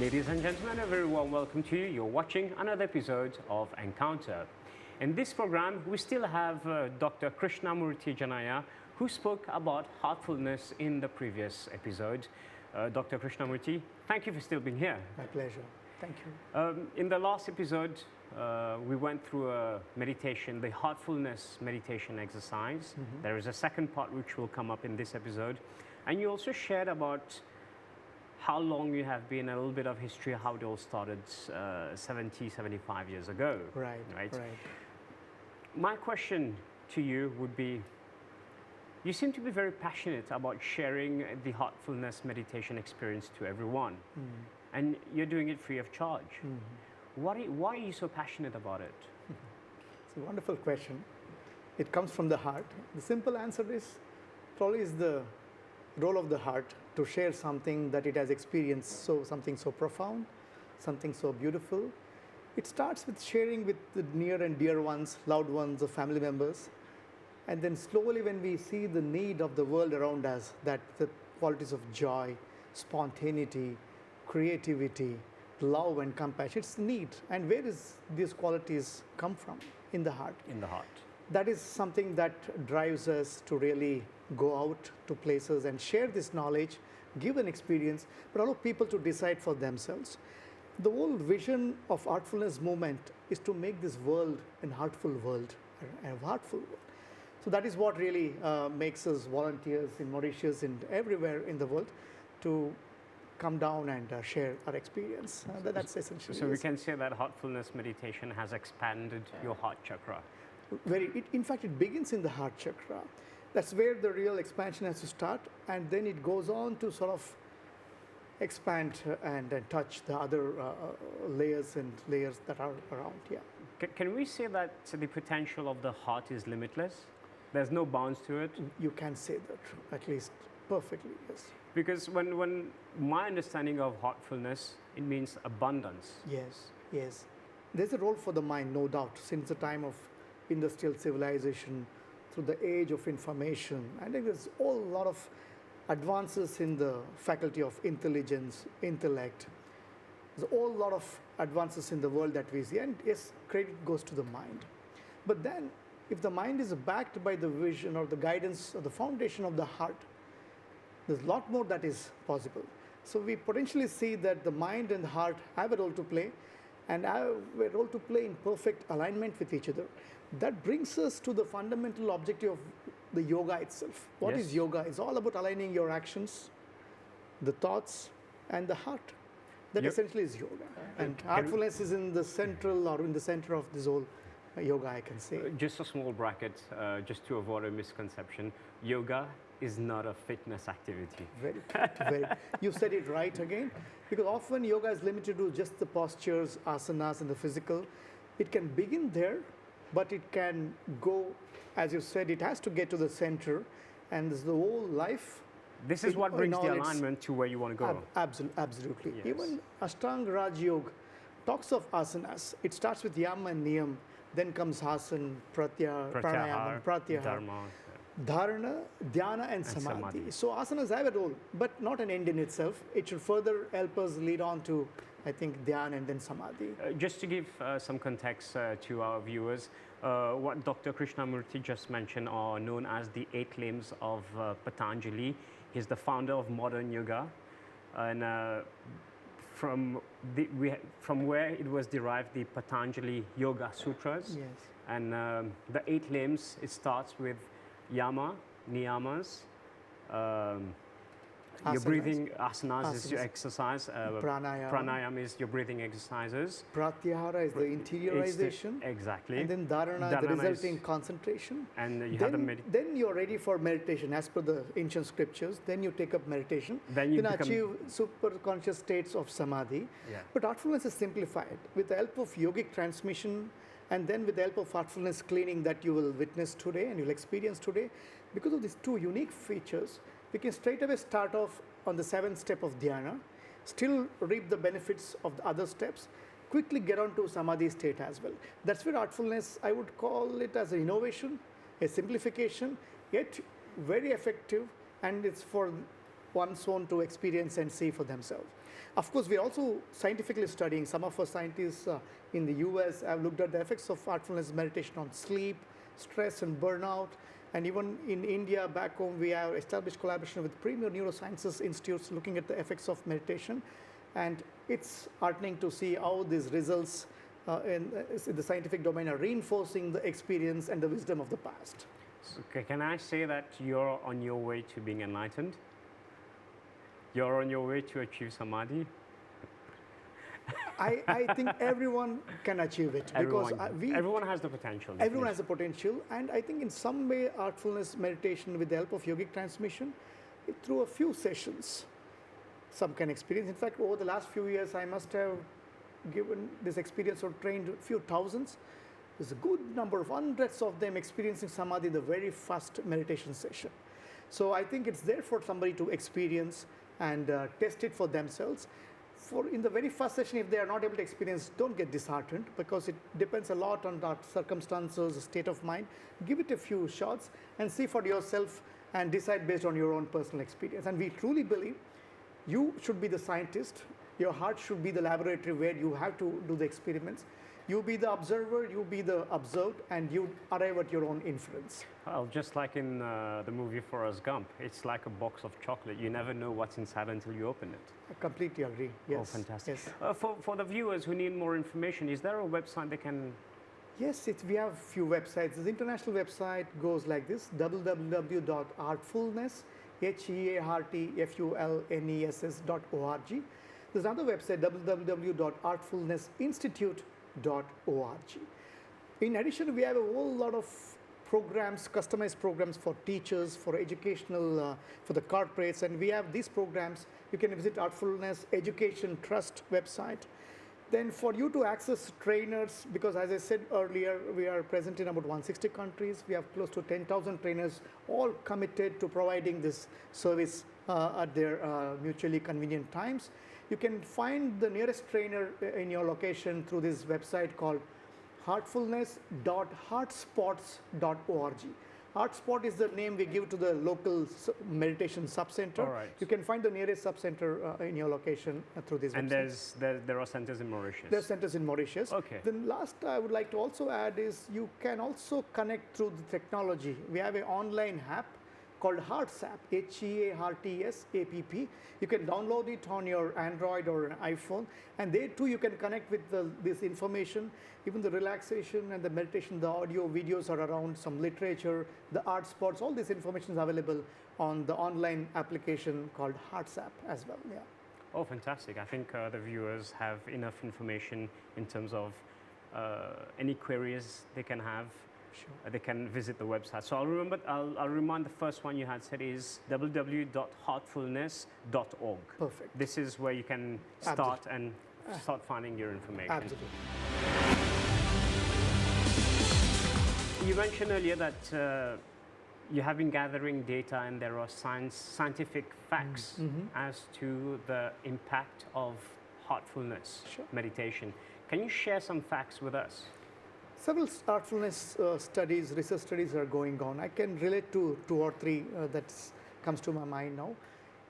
Ladies and gentlemen, a very warm welcome to you. You're watching another episode of Encounter. In this program, we still have Dr. Krishnamurthi Jayanna, who spoke about heartfulness in the previous episode. Dr. Krishnamurthi, thank you for still being here. My pleasure. Thank you. In the last episode, we went through a meditation, the heartfulness meditation exercise. There is a second part which will come up in this episode. And you also shared about how long you have been, a little bit of history, how it all started 70, 75 years ago. Right. My question to you would be, you seem to be very passionate about sharing the heartfulness meditation experience to everyone. And you're doing it free of charge. Why are you so passionate about it? It's a wonderful question. It comes from the heart. The simple answer is probably is the role of the heart to share something that it has experienced, something so profound, something so beautiful. It starts with sharing with the near and dear ones, loved ones, or family members. And then slowly when we see the need of the world around us, that the qualities of joy, spontaneity, creativity, love and compassion, it's need. And where is these qualities come from? In the heart. In the heart. That is something that drives us to really go out to places and share this knowledge, give an experience, but allow people to decide for themselves. The whole vision of Heartfulness movement is to make this world a heartful world, a heartful world. So that is what really makes us volunteers in Mauritius and everywhere in the world to come down and share our experience. That's essentially. So we can say that heartfulness meditation has expanded your heart chakra. In fact, it begins in the heart chakra. That's where the real expansion has to start, and then it goes on to sort of expand and touch the other layers that are around here. Can we say that the potential of the heart is limitless? There's no bounds to it? You can say that, at least perfectly, yes. Because when my understanding of heartfulness, it means abundance. Yes. There's a role for the mind, no doubt, since the time of industrial civilization, through the age of information. I think there's a whole lot of advances in the faculty of intelligence, intellect. There's a whole lot of advances in the world that we see, and yes, credit goes to the mind. But then, if the mind is backed by the vision or the guidance or the foundation of the heart, there's a lot more that is possible. So we potentially see that the mind and the heart have a role to play, and have a role to play in perfect alignment with each other. That brings us to the fundamental objective of the yoga itself. What is yoga? It's all about aligning your actions, the thoughts, and the heart. That essentially is yoga. And heartfulness is in the center of this whole yoga, I can say. Just a small bracket, just to avoid a misconception. Yoga is not a fitness activity. Very. You said it right again, because often yoga is limited to just the postures, asanas, and the physical. It can begin there, but it can go, as you said, it has to get to the center, and this is the whole life. This is what brings the alignment to where you want to go. Absolutely. Yes. Even Ashtanga Raj Yoga talks of asanas. It starts with yam and niyam, then comes asana, pranayama, pratyahara, dharana, dhyana, and samadhi. So asanas have a role, but not an end in itself. It should further help us lead on to, I think, dhyana and then samadhi. Just to give some context to our viewers, what Dr. Krishnamurthi just mentioned are known as the 8 limbs of Patanjali. He's the founder of modern yoga, and from where it was derived, the Patanjali Yoga Sutras. Yes. And the 8 limbs, it starts with yama, niyamas, your breathing, asanas is your exercise, pranayama is your breathing exercises. Pratyahara is the interiorization. Exactly. And then dharana the resulting concentration. And you have the then you're ready for meditation as per the ancient scriptures. Then you take up meditation. Then you achieve super conscious states of samadhi. Yeah. But heartfulness is simplified with the help of yogic transmission, and then with the help of heartfulness cleaning that you will witness today and you'll experience today. Because of these two unique features, we can straight away start off on the 7th step of dhyana, still reap the benefits of the other steps, quickly get on to samadhi state as well. That's where heartfulness, I would call it as an innovation, a simplification, yet very effective, and it's for one's own to experience and see for themselves. Of course, we're also scientifically studying. Some of our scientists in the US have looked at the effects of heartfulness meditation on sleep, stress, and burnout. And even in India, back home, we have established collaboration with premier neurosciences institutes looking at the effects of meditation. And it's heartening to see how these results in the scientific domain are reinforcing the experience and the wisdom of the past. So, can I say that you're on your way to being enlightened? You're on your way to achieve samadhi? I think everyone can achieve it because everyone has the potential. Everyone has the potential, and I think in some way, heartfulness meditation with the help of yogic transmission, through a few sessions, some can experience. In fact, over the last few years, I must have given this experience or trained a few thousands. There's a good number of hundreds of them experiencing samadhi in the very first meditation session. So I think it's there for somebody to experience and test it for themselves. For in the very first session, if they are not able to experience, don't get disheartened because it depends a lot on the circumstances, state of mind. Give it a few shots and see for yourself and decide based on your own personal experience. And we truly believe you should be the scientist. Your heart should be the laboratory where you have to do the experiments. You be the observer, you be the observed, and you arrive at your own inference. Well, just like in the movie Forrest Gump, it's like a box of chocolate. You never know what's inside until you open it. I completely agree. Yes. Oh, fantastic. Yes. For the viewers who need more information, is there a website they can? Yes, we have a few websites. The international website goes like this: www.heartfulness, HEARTFULNESS.org. There's another website, www.heartfulnessinstitute.org. In addition, we have a whole lot of programs, customized programs for teachers, for educational, for the corporates, and we have these programs. You can visit Heartfulness Education Trust website. Then for you to access trainers, because as I said earlier, we are present in about 160 countries. We have close to 10,000 trainers, all committed to providing this service at their mutually convenient times. You can find the nearest trainer in your location through this website called heartfulness.heartspots.org. Heartspot is the name we give to the local meditation subcenter. All right. You can find the nearest subcenter in your location through this and website. And there are centers in Mauritius. There are centers in Mauritius. Okay. Then last I would like to also add is you can also connect through the technology. We have an online app called HeartsApp, HEARTSAPP. You can download it on your Android or an iPhone, and there too you can connect with this information, even the relaxation and the meditation, the audio videos are around, some literature, the art spots, all this information is available on the online application called HeartsApp as well. Yeah. Oh, fantastic. I think the viewers have enough information in terms of any queries they can have. Sure. They can visit the website. So I'll remind the first one you had said is www.heartfulness.org. Perfect. This is where you can start and start finding your information. Absolutely. You mentioned earlier that you have been gathering data and there are scientific facts as to the impact of heartfulness meditation. Can you share some facts with us? Several heartfulness studies, research studies are going on. I can relate to two or three that comes to my mind now.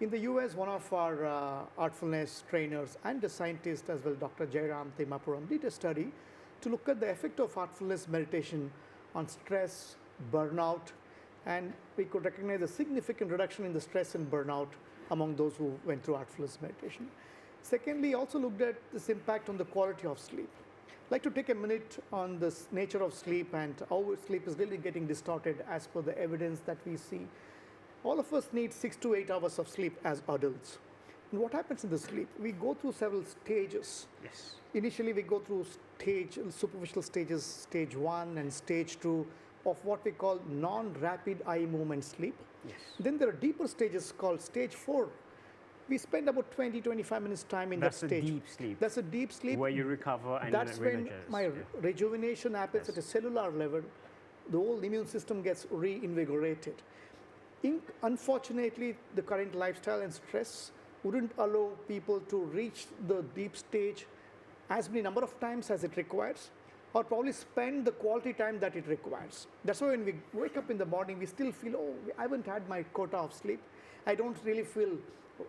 In the US, one of our heartfulness trainers and a scientist as well, Dr. Jayanna, did a study to look at the effect of heartfulness meditation on stress, burnout, and we could recognize a significant reduction in the stress and burnout among those who went through heartfulness meditation. Secondly, also looked at this impact on the quality of sleep. I'd like to take a minute on the nature of sleep and how sleep is really getting distorted as per the evidence that we see. All of us need 6 to 8 hours of sleep as adults. And what happens in the sleep? We go through several stages. Yes. Initially, we go through superficial stages, stage 1 and stage 2 of what we call non-rapid eye movement sleep. Yes. Then there are deeper stages called stage 4. We spend about 20-25 minutes time in that stage. That's a deep sleep. That's a deep sleep. Where you recover and that's when my rejuvenation happens at a cellular level. The whole immune system gets reinvigorated. Unfortunately, the current lifestyle and stress wouldn't allow people to reach the deep stage as many number of times as it requires, or probably spend the quality time that it requires. That's why when we wake up in the morning, we still feel, oh, I haven't had my quota of sleep. I don't really feel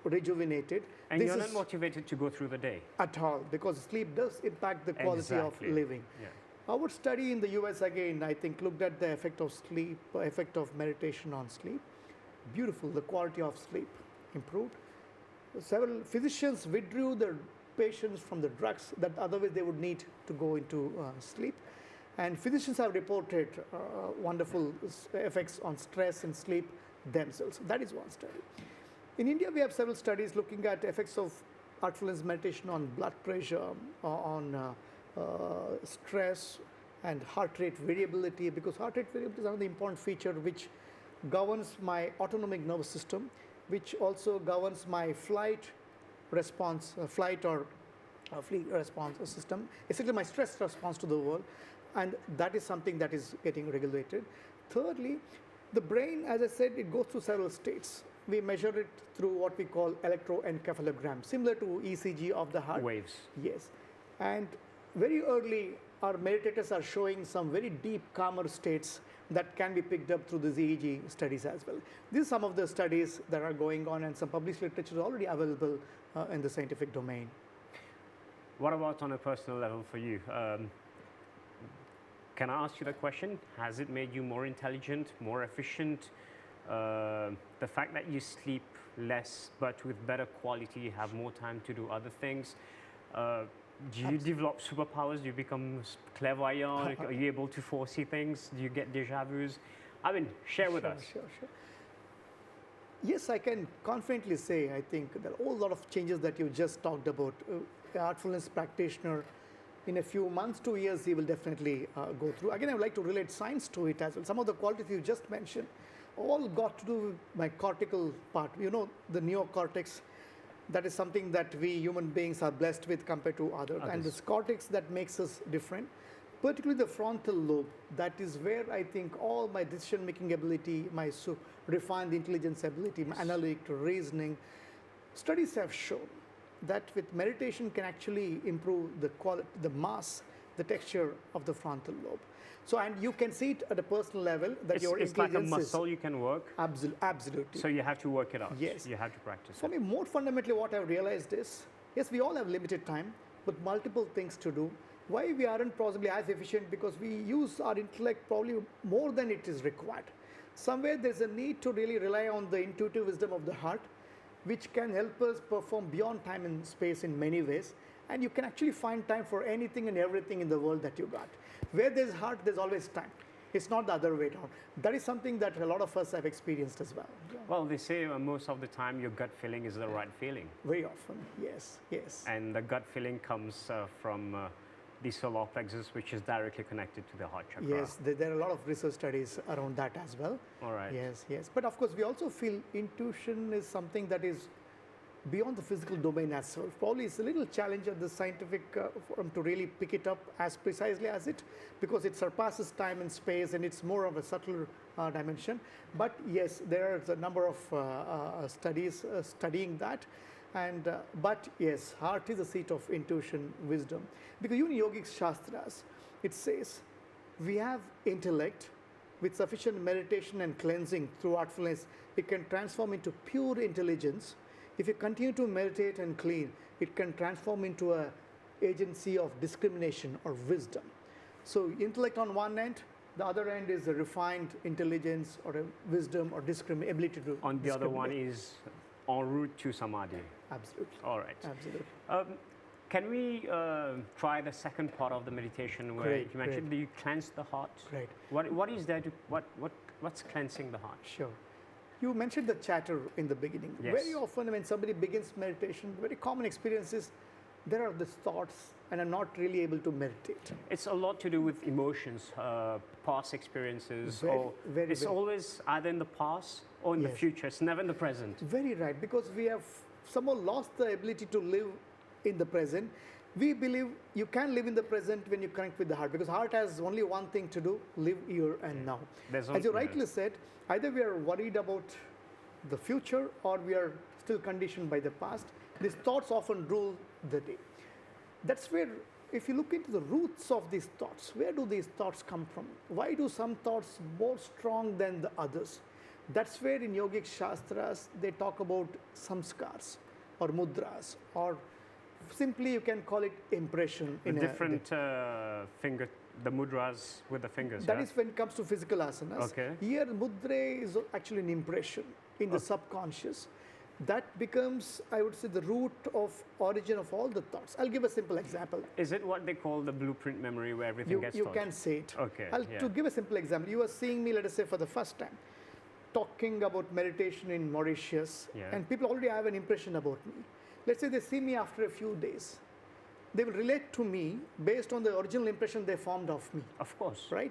rejuvenated. And you're not motivated to go through the day? At all, because sleep does impact the quality of living. Yeah. Our study in the US again, I think, looked at the effect of sleep, effect of meditation on sleep. Beautiful, the quality of sleep improved. Several physicians withdrew their patients from the drugs that otherwise they would need to go into sleep. And physicians have reported wonderful effects on stress and sleep themselves. That is one study. In India, we have several studies looking at effects of heartfulness meditation on blood pressure, on stress, and heart rate variability, because heart rate variability is another important feature which governs my autonomic nervous system, which also governs my flight response, flight response system, essentially my stress response to the world, and that is something that is getting regulated. Thirdly, the brain, as I said, it goes through several states. We measure it through what we call electroencephalogram, similar to ECG of the heart. Waves. Yes. And very early, our meditators are showing some very deep, calmer states that can be picked up through the EEG studies as well. These are some of the studies that are going on, and some published literature is already available in the scientific domain. What about on a personal level for you? Can I ask you the question? Has it made you more intelligent, more efficient? The fact that you sleep less but with better quality, you have more time to do other things. Do you develop superpowers? Do you become clairvoyant? Are you able to foresee things? Do you get déjà vus? I mean, share with us. Sure. Yes, I can confidently say, I think there are a whole lot of changes that you just talked about. A heartfulness practitioner, in a few months to years, he will definitely go through. Again, I would like to relate science to it as well. Some of the qualities you just mentioned all got to do with my cortical part. You know, the neocortex, that is something that we human beings are blessed with compared to others. And this cortex that makes us different, particularly the frontal lobe, that is where I think all my decision-making ability, my refined intelligence ability, my analytic reasoning, studies have shown that with meditation can actually improve the quality, the mass, the texture of the frontal lobe. So, and you can see it at a personal level that your it's like a muscle you can work. Absolutely. So you have to work it out. Yes. You have to practice. For me, more fundamentally, what I've realized is, yes, we all have limited time, but multiple things to do. Why we aren't possibly as efficient? Because we use our intellect probably more than it is required. Somewhere there's a need to really rely on the intuitive wisdom of the heart, which can help us perform beyond time and space in many ways. And you can actually find time for anything and everything in the world that you got. Where there's heart, there's always time. It's not the other way around. That is something that a lot of us have experienced as well. Well, they say most of the time your gut feeling is the right feeling. Very often, yes. And the gut feeling comes from the solar plexus, which is directly connected to the heart chakra. Yes, there are a lot of research studies around that as well. All right. Yes. But of course, we also feel intuition is something that is beyond the physical domain as well. Probably it's a little challenge at the scientific forum to really pick it up as precisely as it, because it surpasses time and space and it's more of a subtle dimension. But yes, there are a number of studies studying that. And but yes, heart is the seat of intuition, wisdom. Because even in yogic shastras, it says we have intellect with sufficient meditation and cleansing through heartfulness, it can transform into pure intelligence. If you continue to meditate and clean, it can transform into an agency of discrimination or wisdom. So intellect on one end, the other end is a refined intelligence or a wisdom or ability to on the other one is en route to samadhi. Absolutely. All right. Absolutely. Can we try the second part of the meditation where you mentioned that you cleanse the heart? Great. What is there to what's cleansing the heart? Sure. You mentioned the chatter in the beginning. Yes. Very often when somebody begins meditation, very common experience is there are these thoughts and I'm not really able to meditate. It's a lot to do with emotions, past experiences, very always either in the past or in the future. It's never in the present. Very right, because we have somehow lost the ability to live in the present. We believe you can live in the present when you connect with the heart, because heart has only one thing to do, live here and now. As you rightly said, either we are worried about the future or we are still conditioned by the past. These thoughts often rule the day. That's where, if you look into the roots of these thoughts, where do these thoughts come from? Why do some thoughts more strong than the others? That's where in yogic shastras they talk about samskars or mudras, or simply you can call it impression. The different finger, the mudras with the fingers. That is when it comes to physical asanas. Okay. Here, mudra is actually an impression in the subconscious. That becomes, I would say, the root of origin of all the thoughts. I'll give a simple example. Is it what they call the blueprint memory where everything gets You taught? can say it. Okay. To give a simple example, you are seeing me, let us say, for the first time, talking about meditation in Mauritius, and people already have an impression about me. Let's say they see me after a few days. They will relate to me based on the original impression they formed of me. Of course. Right?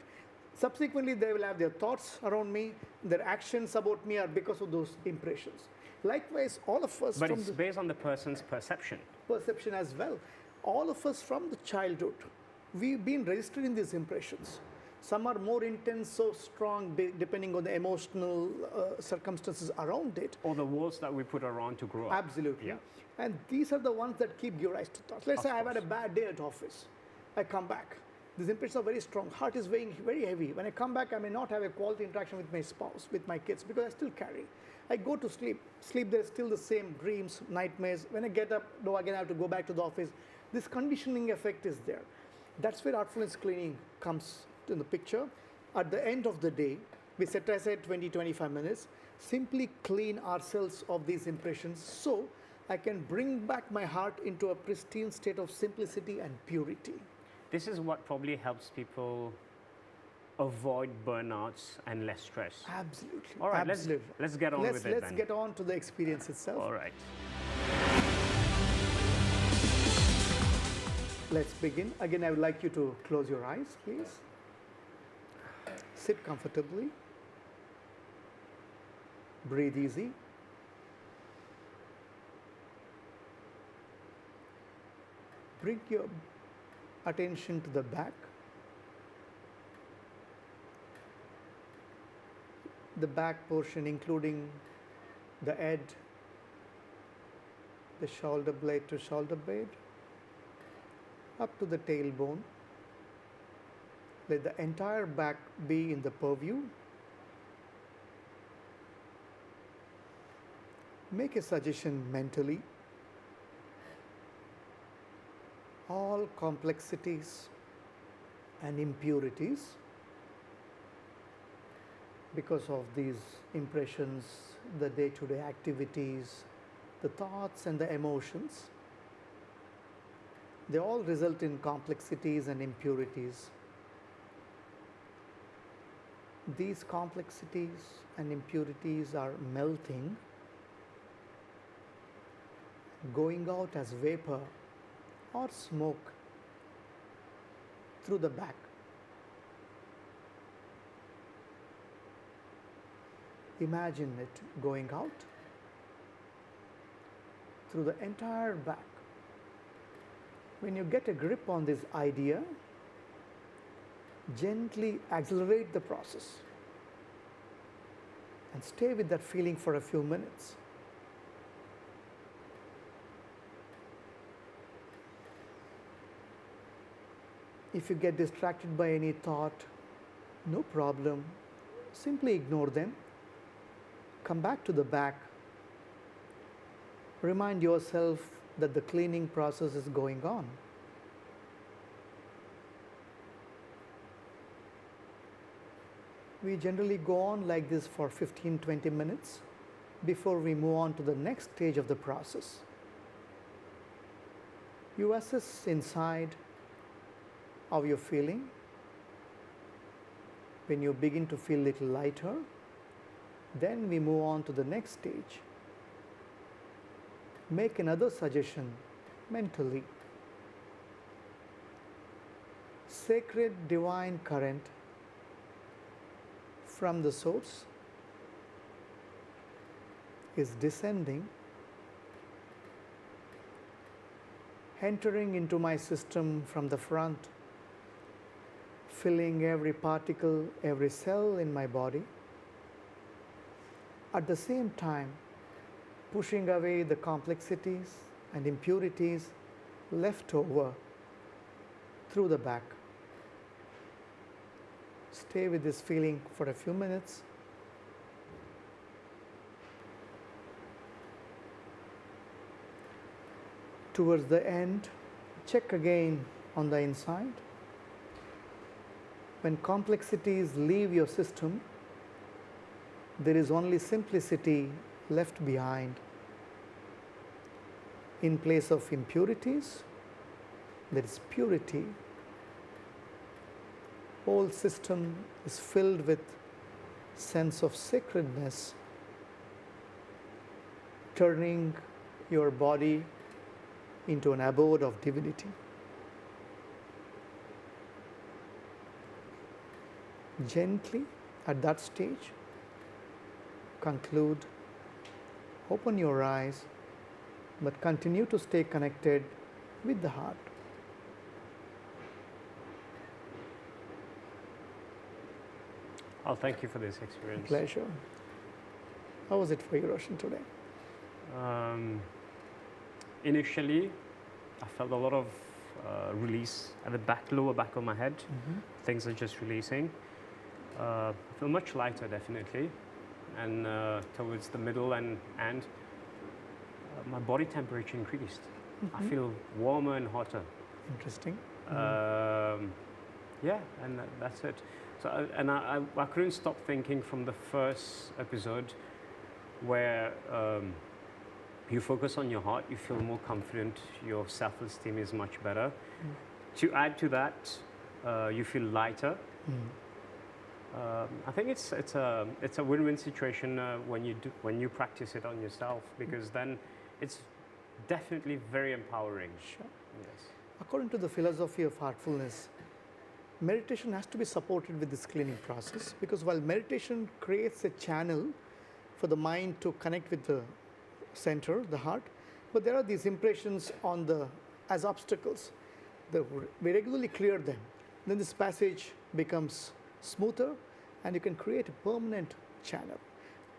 Subsequently, they will have their thoughts around me, their actions about me are because of those impressions. Likewise, all of us But it's based on the person's perception. Perception as well. All of us from the childhood, we've been registering these impressions. Some are more intense, so strong, depending on the emotional circumstances around it. Or the walls that we put around to grow up. Absolutely. Yeah. And these are the ones that keep give rise to thoughts. Let's say I've had a bad day at office. I come back. These impressions are very strong. Heart is weighing very heavy. When I come back, I may not have a quality interaction with my spouse, with my kids, because I still carry. I go to sleep. Sleep, there's still the same dreams, nightmares. When I get up, no, again, I have to go back to the office. This conditioning effect is there. That's where Heartfulness cleaning comes in the picture. At the end of the day, we set aside 20-25 minutes, simply clean ourselves of these impressions so I can bring back my heart into a pristine state of simplicity and purity. This is what probably helps people avoid burnouts and less stress. Absolutely. All right, absolutely. let's get on with it Let's then. get on to the experience itself. All right. Let's begin. Again, I would like you to close your eyes, please. Sit comfortably. Breathe easy. Bring your attention to the back. The back portion, including the head, the shoulder blade to shoulder blade, up to the tailbone. Let the entire back be in the purview. Make a suggestion mentally. All complexities and impurities, because of these impressions, the day-to-day activities, the thoughts and the emotions, they all result in complexities and impurities. These complexities and impurities are melting, going out as vapor or smoke through the back. Imagine it going out through the entire back. When you get a grip on this idea, gently accelerate the process and stay with that feeling for a few minutes. If you get distracted by any thought, no problem. Simply ignore them. Come back to the back. Remind yourself that the cleaning process is going on. We generally go on like this for 15-20 minutes before we move on to the next stage of the process. You assess inside how you're feeling. When you begin to feel a little lighter, then we move on to the next stage. Make another suggestion mentally. Sacred divine current from the source is descending, entering into my system from the front, filling every particle, every cell in my body. At the same time, pushing away the complexities and impurities left over through the back. Stay with this feeling for a few minutes. Towards the end, check again on the inside. When complexities leave your system, there is only simplicity left behind. In place of impurities, there is purity. Whole system is filled with sense of sacredness, turning your body into an abode of divinity. Gently, at that stage, conclude, open your eyes, but continue to stay connected with the heart. Well, thank you for this experience. Pleasure. How was it for you, Roshan, today? Initially, I felt a lot of release at the lower back of my head. Things are just releasing. I feel much lighter, definitely. And towards the middle and my body temperature increased. I feel warmer and hotter. Interesting. Yeah, and that's it. So, I couldn't stop thinking from the first episode where you focus on your heart, you feel more confident, your self-esteem is much better. To add to that, you feel lighter. I think it's a win-win situation when you practice it on yourself, because then it's definitely very empowering. Sure. Yes. According to the philosophy of heartfulness, meditation has to be supported with this cleaning process, because while meditation creates a channel for the mind to connect with the center, the heart, but there are these impressions as obstacles. We regularly clear them. Then this passage becomes smoother and you can create a permanent channel.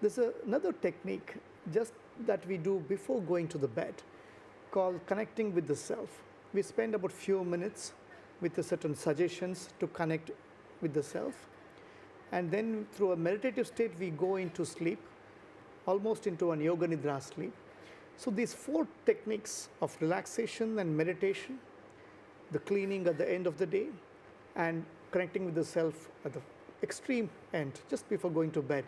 There's another technique just that we do before going to the bed called connecting with the self. We spend about few minutes with certain suggestions to connect with the self, and then through a meditative state we go into sleep, almost into an yoga nidra sleep. So these 4 techniques of relaxation and meditation, the cleaning at the end of the day, and connecting with the self at the extreme end, just before going to bed,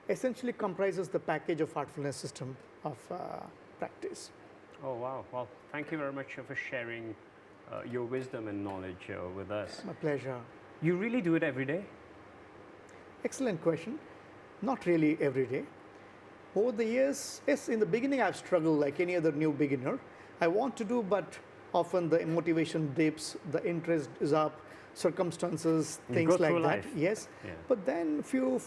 essentially comprises the package of heartfulness system of practice. Oh, wow. Well, thank you very much for sharing your wisdom and knowledge with us. My pleasure. You really do it every day? Excellent question. Not really every day. Over the years, yes, in the beginning I've struggled like any other new beginner. I want to do, but often the motivation dips, the interest is up, circumstances, things like that. Life. Yes. Yeah. But then few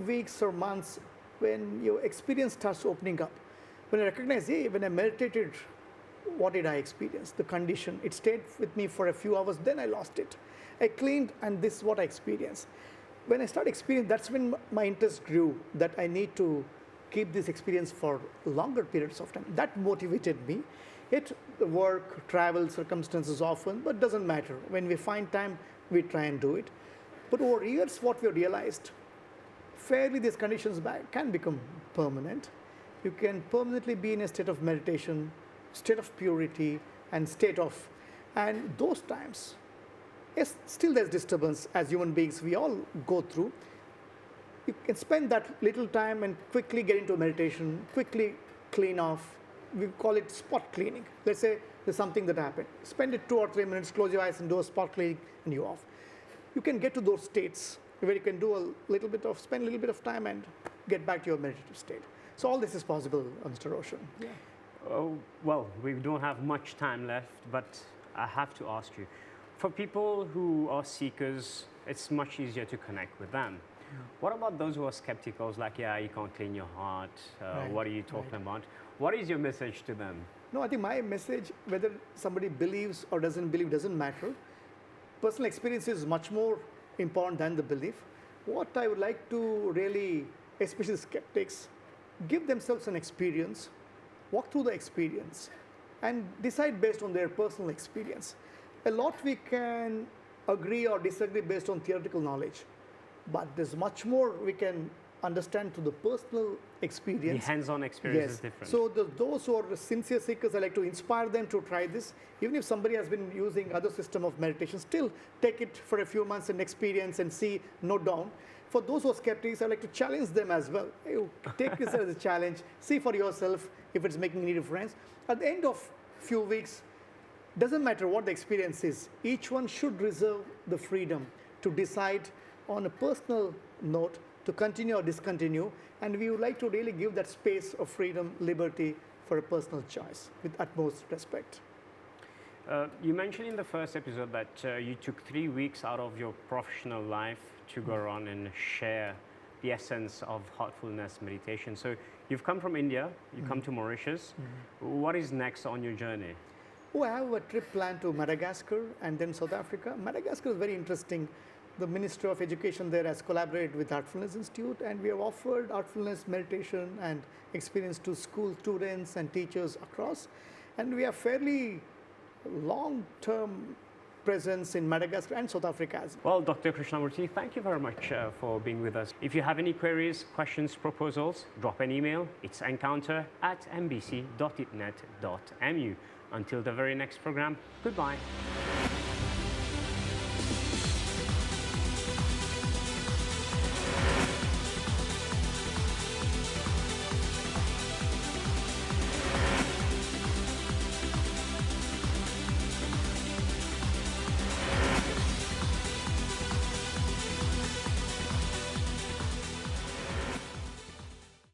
weeks or months, when your experience starts opening up, when I recognize, hey, when I meditated, what did I experience? The condition, it stayed with me for a few hours, then I lost it. I cleaned, and this is what I experienced. When I started experiencing, that's when my interest grew, that I need to keep this experience for longer periods of time. That motivated me. Yet the work, travel, circumstances often, but doesn't matter. When we find time, we try and do it. But over years, what we realized, fairly these conditions can become permanent. You can permanently be in a state of meditation, state of purity, and and those times, yes, still there's disturbance as human beings, we all go through. You can spend that little time and quickly get into meditation, quickly clean off. We call it spot cleaning. Let's say there's something that happened. Spend it 2 or 3 minutes, close your eyes and do a spot cleaning, and you're off. You can get to those states where you can spend a little bit of time and get back to your meditative state. So all this is possible, Mr. Roshan. Yeah. Oh, well, we don't have much time left, but I have to ask you, for people who are seekers, it's much easier to connect with them. What about those who are skeptical, like, yeah, you can't clean your heart, what are you talking about? What is your message to them? No, I think my message, whether somebody believes or doesn't believe, doesn't matter. Personal experience is much more important than the belief. What I would like to really, especially skeptics, give themselves an experience, walk through the experience, and decide based on their personal experience. A lot we can agree or disagree based on theoretical knowledge, but there's much more we can understand to the personal The experience. hands-on experience is Yes. different. So those who are sincere seekers, I like to inspire them to try this. Even if somebody has been using other system of meditation, still take it for a few months and experience and see, note down. For those who are skeptics, I like to challenge them as well. You take this as a challenge. See for yourself if it's making any difference. At the end of few weeks, doesn't matter what the experience is. Each one should reserve the freedom to decide on a personal note to continue or discontinue, and we would like to really give that space of freedom, liberty for a personal choice with utmost respect. You mentioned in the first episode that you took 3 weeks out of your professional life to go around and share the essence of heartfulness meditation. So you've come from India, you come to Mauritius. What is next on your journey? Oh, I have a trip planned to Madagascar and then South Africa. Madagascar is very interesting. The Ministry of Education there has collaborated with Heartfulness Institute, and we have offered Heartfulness meditation and experience to school students and teachers across. And we have fairly long-term presence in Madagascar and South Africa as well. Well, Dr. Krishnamurthi, thank you very much for being with us. If you have any queries, questions, proposals, drop an email. It's encounter@mbc.itnet.mu. Until the very next program, goodbye.